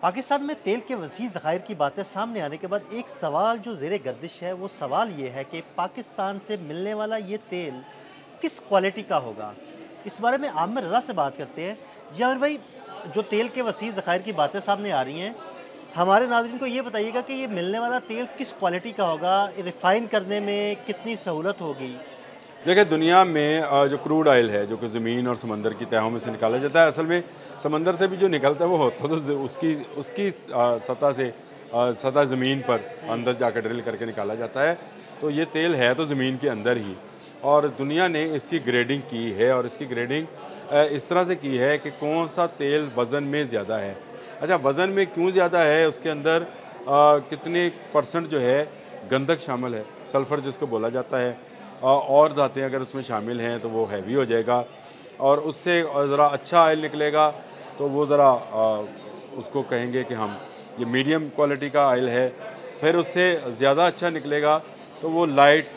पाकिस्तान में तेल के वसी ज़खायर की बातें सामने आने के बाद एक सवाल जो ज़ेरे गर्दिश है वो सवाल ये है कि पाकिस्तान से मिलने वाला ये तेल किस क्वालिटी का होगा। इस बारे में आमिर रज़ा से बात करते हैं। जी आमिर भाई, जो तेल के वसी ज़खायर की बातें सामने आ रही हैं, हमारे नाज़रीन को ये बताइएगा कि ये मिलने वाला तेल किस क्वालिटी का होगा, रिफ़ाइन करने में कितनी सहूलत होगी। देखिए दुनिया में जो क्रूड ऑयल है जो कि ज़मीन और समंदर की तहों में से निकाला जाता है, असल में समंदर से भी जो निकलता है वो होता तो उसकी उसकी सतह से सतह ज़मीन पर अंदर जाकर ड्रिल करके निकाला जाता है। तो ये तेल है तो ज़मीन के अंदर ही, और दुनिया ने इसकी ग्रेडिंग की है और इसकी ग्रेडिंग इस तरह से की है कि कौन सा तेल वज़न में ज़्यादा है। अच्छा, वज़न में क्यों ज़्यादा है, उसके अंदर कितने परसेंट जो है गंधक शामिल है, सल्फ़र जिसको बोला जाता है, और धातें अगर उसमें शामिल हैं तो वो हैवी हो जाएगा और उससे ज़रा अच्छा ऑयल निकलेगा तो वो ज़रा उसको कहेंगे कि हम ये मीडियम क्वालिटी का ऑयल है। फिर उससे ज़्यादा अच्छा निकलेगा तो वो लाइट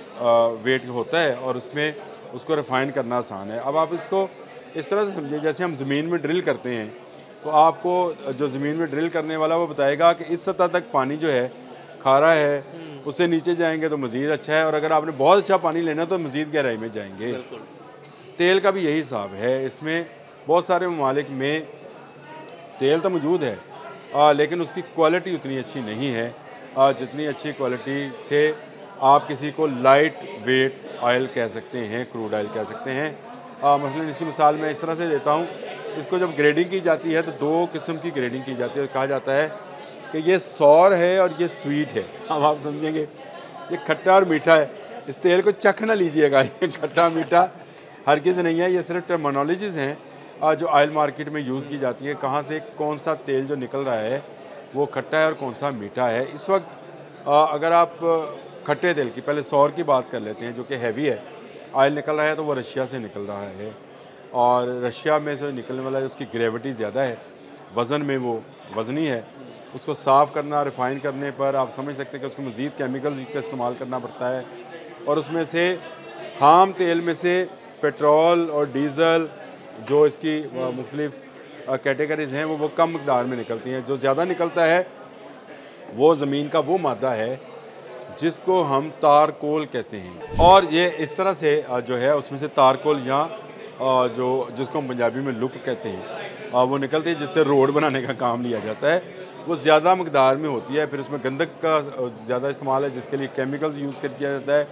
वेट होता है और उसमें उसको रिफ़ाइन करना आसान है। अब आप इसको इस तरह से समझिए, जैसे हम ज़मीन में ड्रिल करते हैं तो आपको जो ज़मीन में ड्रिल करने वाला वो बताएगा कि इस सतह तक पानी जो है खारा है, उससे नीचे जाएंगे तो मज़ीद अच्छा है, और अगर आपने बहुत अच्छा पानी लेना तो मज़ीद गहराई में जाएंगे। तेल का भी यही हिसाब है। इसमें बहुत सारे ममालिक में तेल तो मौजूद है, लेकिन उसकी क्वालिटी उतनी अच्छी नहीं है जितनी अच्छी क्वालिटी से आप किसी को लाइट वेट ऑयल कह सकते हैं, क्रूड ऑयल कह सकते हैं। मसलन इसकी मिसाल मैं इस तरह से देता हूँ, इसको जब ग्रेडिंग की जाती है तो दो किस्म की ग्रेडिंग की जाती है। कहा जाता है कि ये सौर है और ये स्वीट है। अब आप समझेंगे ये खट्टा और मीठा है, इस तेल को चख ना लीजिएगा, ये खट्टा मीठा हरगिज़ नहीं है। ये सिर्फ टर्मिनोलॉजीज़ हैं जो ऑयल मार्केट में यूज़ की जाती है, कहाँ से कौन सा तेल जो निकल रहा है वो खट्टा है और कौन सा मीठा है। इस वक्त अगर आप खट्टे तेल की, पहले सौर की बात कर लेते हैं जो कि हैवी है, ऑयल निकल रहा है तो वो रशिया से निकल रहा है, और रशिया में से निकलने वाला है उसकी ग्रेविटी ज़्यादा है, वज़न में वो वज़नी है। उसको साफ़ करना, रिफ़ाइन करने पर आप समझ सकते हैं कि उसको मज़ीद केमिकल्स का इस्तेमाल करना पड़ता है, और उसमें से खाम तेल में से पेट्रोल और डीज़ल जो इसकी मुख्तलिफ़ कैटेगरीज़ हैं वो कम मकदार में निकलती हैं। जो ज़्यादा निकलता है वो ज़मीन का वो मादा है जिसको हम तारकोल कहते हैं, और ये इस तरह से जो है उसमें से तारकोल या जो जिसको हम पंजाबी में लुक कहते हैं वो निकलती है, जिससे रोड बनाने का काम लिया जाता है। वो ज़्यादा मकदार में होती है। फिर उसमें गंधक का ज़्यादा इस्तेमाल है जिसके लिए केमिकल्स यूज़ कर किया जाता है,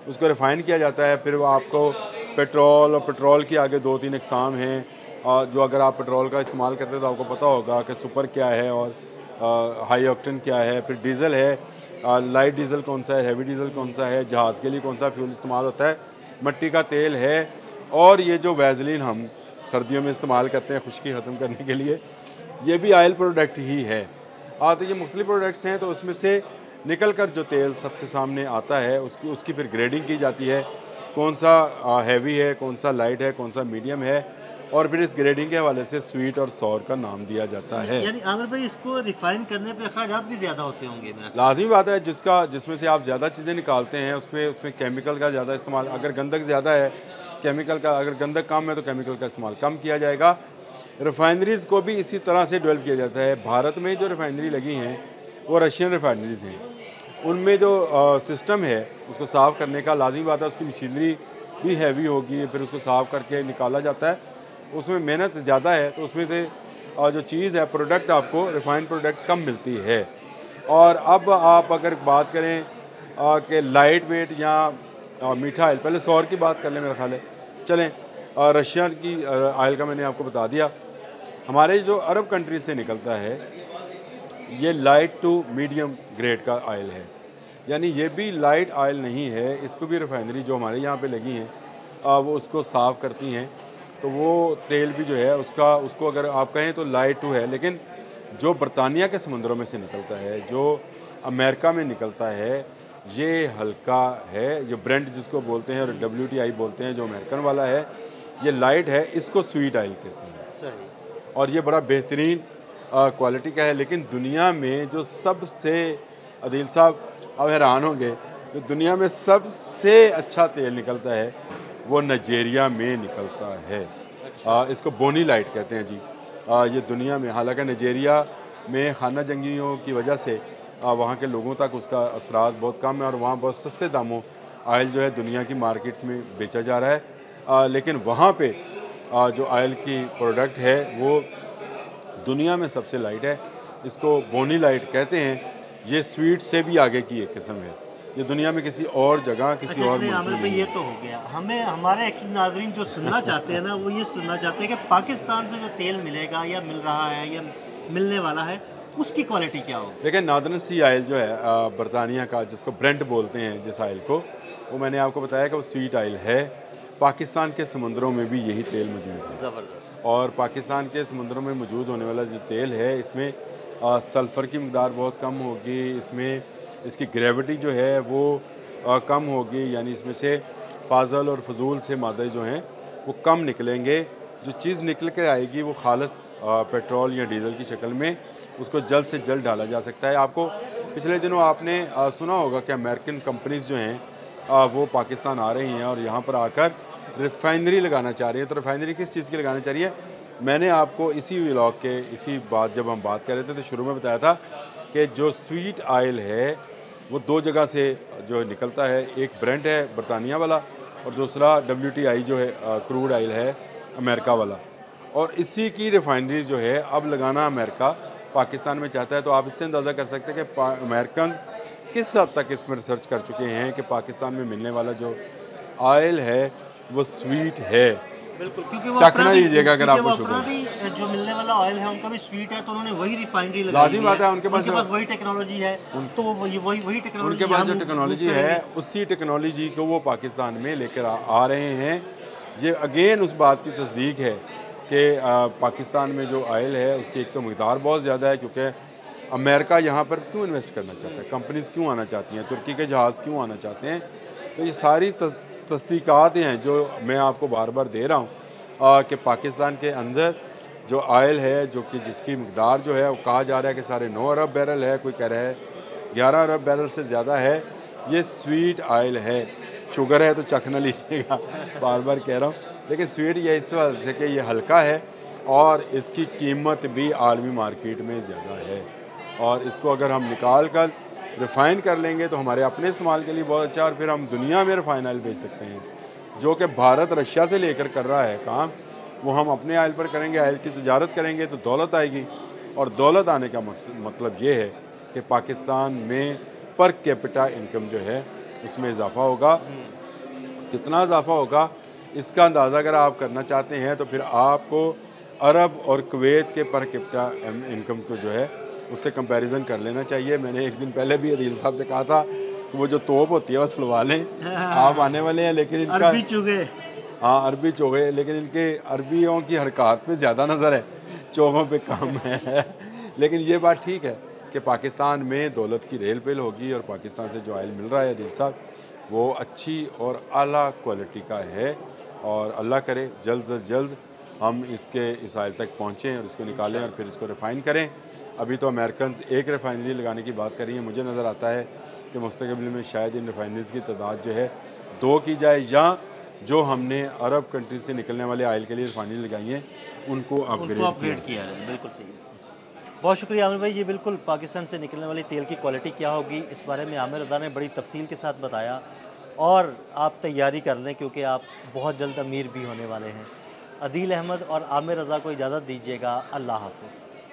उसको रिफ़ाइन किया जाता है। फिर वो आपको पेट्रोल, और पेट्रोल की आगे 2-3 अक़साम हैं जो अगर आप पेट्रोल का इस्तेमाल करते हैं तो आपको पता होगा कि सुपर क्या है और हाई ऑक्टेन क्या है। फिर डीज़ल है, लाइट डीज़ल कौन सा है, हैवी डीज़ल कौन सा है, जहाज़ के लिए कौन सा फ्यूल इस्तेमाल होता है, मिट्टी का तेल है, और ये जो वैज़लीन हम सर्दियों में इस्तेमाल करते हैं खुश्की ख़त्म करने के लिए, ये भी ऑयल प्रोडक्ट ही है। तो ये मुख्तलिफ़ प्रोडक्ट्स हैं, तो उसमें से निकल कर जो तेल सबसे सामने आता है उसकी फिर ग्रेडिंग की जाती है, कौन सा हैवी है, कौन सा लाइट है, कौन सा मीडियम है, और फिर इस ग्रेडिंग के हवाले से स्वीट और सौर का नाम दिया जाता है। यानी आमिर भाई, इसको रिफ़ाइन करने पे अखराजात भी ज़्यादा होते होंगे मेरा। लाज़मी बात है, जिसमें से आप ज़्यादा चीज़ें निकालते हैं उसमें केमिकल का ज़्यादा इस्तेमाल, अगर गंधक ज़्यादा है केमिकल का, अगर गंधक कम है तो केमिकल का इस्तेमाल कम किया जाएगा। रिफ़ाइनरीज़ को भी इसी तरह से डेवलप किया जाता है। भारत में जो रिफ़ाइनरी लगी हैं वो रशियन रिफ़ाइनरीज़ हैं। उनमें जो सिस्टम है उसको साफ़ करने का, लाज़मी बात है उसकी मशीनरी भी हैवी होगी, फिर उसको साफ़ करके निकाला जाता है, उसमें मेहनत ज़्यादा है, तो उसमें से जो चीज़ है प्रोडक्ट आपको रिफ़ाइंड प्रोडक्ट कम मिलती है। और अब आप अगर बात करें कि लाइट वेट या मीठा ऑयल, पहले सौर की बात कर लें मेरा ख्याल है, चलें। रशिया की ऑयल का मैंने आपको बता दिया। हमारे जो अरब कंट्रीज से निकलता है ये लाइट टू मीडियम ग्रेड का ऑयल है, यानी ये भी लाइट ऑयल नहीं है। इसको भी रिफाइनरी जो हमारे यहाँ पे लगी हैं वो उसको साफ़ करती हैं, तो वो तेल भी जो है उसको अगर आप कहें तो लाइट टू है। लेकिन जो बरतानिया के समंदरों में से निकलता है, जो अमेरिका में निकलता है, ये हल्का है। जो ब्रेंट जिसको बोलते हैं और WTI बोलते हैं जो अमेरिकन वाला है, ये लाइट है, इसको स्वीट ऑयल कहते हैं। सही। और ये बड़ा बेहतरीन क्वालिटी का है। लेकिन दुनिया में जो सबसे, अदील साहब आप हैरान होंगे, जो दुनिया में सबसे अच्छा तेल निकलता है वो नाइजीरिया में निकलता है। इसको बोनी लाइट कहते हैं जी। ये दुनिया में, हालांकि नाइजीरिया में खाना जंगियों की वजह से वहाँ के लोगों तक उसका असरात बहुत कम है और वहाँ बहुत सस्ते दामों आयल जो है दुनिया की मार्केट्स में बेचा जा रहा है। लेकिन वहाँ पे जो आयल की प्रोडक्ट है वो दुनिया में सबसे लाइट है, इसको बोनी लाइट कहते हैं। ये स्वीट से भी आगे की एक किस्म है, ये दुनिया में किसी और जगह किसी और मुल्क आमिर में भाई नहीं ये है। तो हो गया, हमें हमारे एक्चुअली नाजरीन जो सुनना चाहते हैं ना वो ये सुनना चाहते हैं कि पाकिस्तान से जो तेल मिलेगा या मिल रहा है या मिलने वाला है उसकी क्वालिटी क्या होगी। लेकिन नादरन सी आयल जो है बरतानिया का, जिसको ब्रेंट बोलते हैं जिस आयल को, वो मैंने आपको बताया कि वो स्वीट आयल है। पाकिस्तान के समुद्रों में भी यही तेल मौजूद है ज़बरदस्त। और पाकिस्तान के समुद्रों में मौजूद होने वाला जो तेल है इसमें सल्फ़र की मकदार बहुत कम होगी, इसमें इसकी ग्रेविटी जो है वो कम होगी, यानी इसमें से फाजल और फजूल से मादे जो हैं वो कम निकलेंगे। जो चीज़ निकल कर आएगी वो खालस पेट्रोल या डीजल की शक्ल में उसको जल्द से जल्द डाला जा सकता है। आपको पिछले दिनों आपने सुना होगा कि अमेरिकन कंपनीज़ जो हैं वो पाकिस्तान आ रही हैं और यहाँ पर आकर रिफाइनरी लगाना चाह रही है। तो रिफाइनरी किस चीज़ की लगाना चाह रही है? मैंने आपको इसी व्लॉग के इसी बात जब हम बात कर रहे थे तो शुरू में बताया था कि जो स्वीट आयल है वो दो जगह से जो निकलता है, एक ब्रेंट है बरतानिया वाला और दूसरा WTI जो है क्रूड आयल है अमेरिका वाला। और इसी की रिफाइनरी जो है अब लगाना अमेरिका पाकिस्तान में चाहता है। तो आप इससे अंदाज़ा कर सकते हैं कि अमेरिकन किस हद तक इसमें रिसर्च कर चुके हैं कि पाकिस्तान में मिलने वाला जो आयल है वो स्वीट है। बिल्कुल, क्योंकि वो चखना लीजिएगा अगर आपको शुगर अपना भी जो मिलने वाला ऑयल है उनका भी स्वीट है तो उन्होंने वही रिफाइनरी लगाई लाजिम बात है, उनके पास वही टेक्नोलॉजी है तो वो वही टेक्नोलॉजी उनके पास जो टेक्नोलॉजी है उसी टेक्नोलॉजी को वो पाकिस्तान में लेकर आ रहे हैं। ये अगेन उस बात की तस्दीक है कि पाकिस्तान में जो आयल है उसकी एक तो मकदार बहुत ज़्यादा है, क्योंकि अमेरिका यहाँ पर क्यों इन्वेस्ट करना चाहता है, कंपनीज़ क्यों आना चाहती हैं, तुर्की के जहाज़ क्यों आना चाहते हैं। तो ये सारी तस्दीकात हैं जो मैं आपको बार बार दे रहा हूँ कि पाकिस्तान के अंदर जो आयल है जो कि जिसकी मकदार जो है वो कहा जा रहा है कि साढ़े 9 अरब बैरल है, कोई कह रहा है 11 अरब बैरल से ज़्यादा है। ये स्वीट आयल है, शुगर है तो चखना लीजिएगा, बार बार कह रहा हूँ। लेकिन स्वीट ये इस वजह से कि ये हल्का है और इसकी कीमत भी आलमी मार्केट में ज़्यादा है और इसको अगर हम निकाल कर रिफ़ाइन कर लेंगे तो हमारे अपने इस्तेमाल के लिए बहुत अच्छा, और फिर हम दुनिया में रिफ़ाइन आयल बेच सकते हैं, जो कि भारत रशिया से लेकर कर रहा है काम, वो हम अपने आयल पर करेंगे। आयल की तजारत करेंगे तो दौलत आएगी और दौलत आने का मतलब ये है कि पाकिस्तान में पर कैपिटा इनकम जो है उसमें इजाफ़ा होगा। कितना इजाफ़ा होगा इसका अंदाज़ा अगर आप करना चाहते हैं तो फिर आपको अरब और कुवैत के पर कैपिटा इनकम को जो है उससे कंपैरिजन कर लेना चाहिए। मैंने एक दिन पहले भी अदील साहब से कहा था कि वो जो तोप होती है वो सुलवा लें, आप आने वाले हैं, लेकिन इनका अरबी चूगे, हाँ अरबी चोगे, लेकिन इनके अरबियों की हरकत पे ज़्यादा नज़र है, चोगों पे कम है। लेकिन ये बात ठीक है कि पाकिस्तान में दौलत की रेल पेल होगी और पाकिस्तान से जो आयल मिल रहा है अदील साहब वो अच्छी और आला क्वालिटी का है और अल्लाह करे जल्द से जल्द हम इसके इस आयल तक पहुँचें और इसको निकालें और फिर इसको रिफ़ाइन करें। अभी तो अमेरिकन एक रिफ़ाइनरी लगाने की बात कर रही हैं, मुझे नज़र आता है कि मुस्तक़बिल में शायद इन रिफ़ाइनरीज़ की तादाद जो है 2 की जाए, या जो हमने अरब कंट्री से निकलने वाले आयल के लिए रिफ़ाइनरी लगाई हैं उनको अपग्रेड किया है। बिल्कुल सही है। बहुत शुक्रिया आमिर भाई। ये बिल्कुल पाकिस्तान से निकलने वाली तेल की क्वालिटी क्या होगी इस बारे में आमिर रज़ा ने बड़ी तफसील के साथ बताया और आप तैयारी कर लें क्योंकि आप बहुत जल्द अमीर भी होने वाले हैं। अदील अहमद और आमिर रज़ा को इजाज़त दीजिएगा। अल्लाह हाफ़िज़।